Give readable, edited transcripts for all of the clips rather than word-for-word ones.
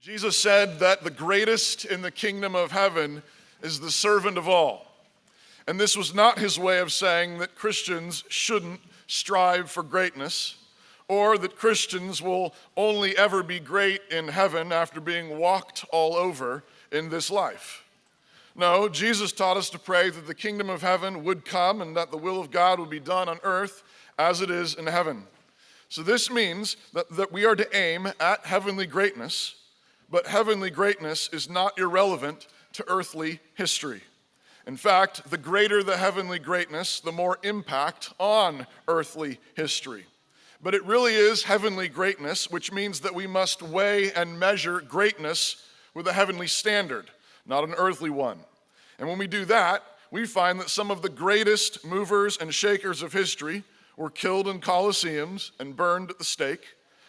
Jesus said that the greatest in the kingdom of heaven is the servant of all. And this was not his way of saying that Christians shouldn't strive for greatness, or that Christians will only ever be great in heaven after being walked all over in this life. No, Jesus taught us to pray that the kingdom of heaven would come and that the will of God would be done on earth as it is in heaven. So this means that we are to aim at heavenly greatness, but heavenly greatness is not irrelevant to earthly history. In fact, the greater the heavenly greatness, the more impact on earthly history. But it really is heavenly greatness, which means that we must weigh and measure greatness with a heavenly standard, not an earthly one. And when we do that, we find that some of the greatest movers and shakers of history were killed in colosseums and burned at the stake.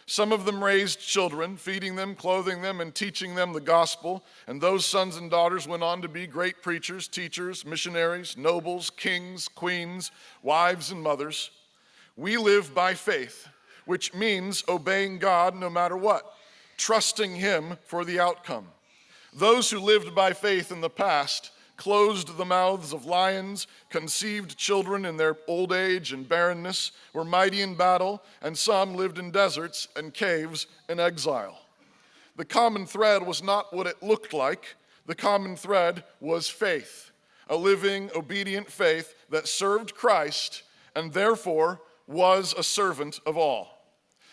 Some of them raised children, feeding them, clothing them, and teaching them the gospel. And those sons and daughters went on to be great preachers, teachers, missionaries, nobles, kings, queens, wives, and mothers. We live by faith, which means obeying God no matter what, trusting Him for the outcome. Those who lived by faith in the past closed the mouths of lions, conceived children in their old age and barrenness, were mighty in battle, and some lived in deserts and caves in exile. The common thread was not what it looked like. The common thread was faith, a living, obedient faith that served Christ and therefore was a servant of all.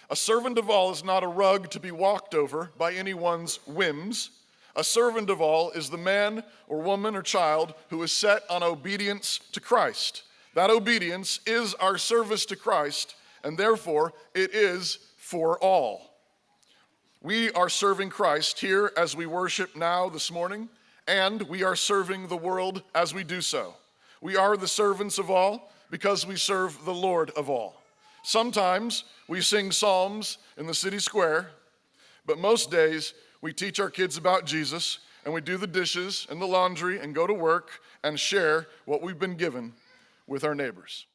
A servant of all is not a rug to be walked over by anyone's whims. A servant of all is the man or woman or child who is set on obedience to Christ. That obedience is our service to Christ, and therefore it is for all. We are serving Christ here as we worship now this morning, and we are serving the world as we do so. We are the servants of all because we serve the Lord of all. Sometimes we sing psalms in the city square, but most days we teach our kids about Jesus, and we do the dishes and the laundry and go to work and share what we've been given with our neighbors.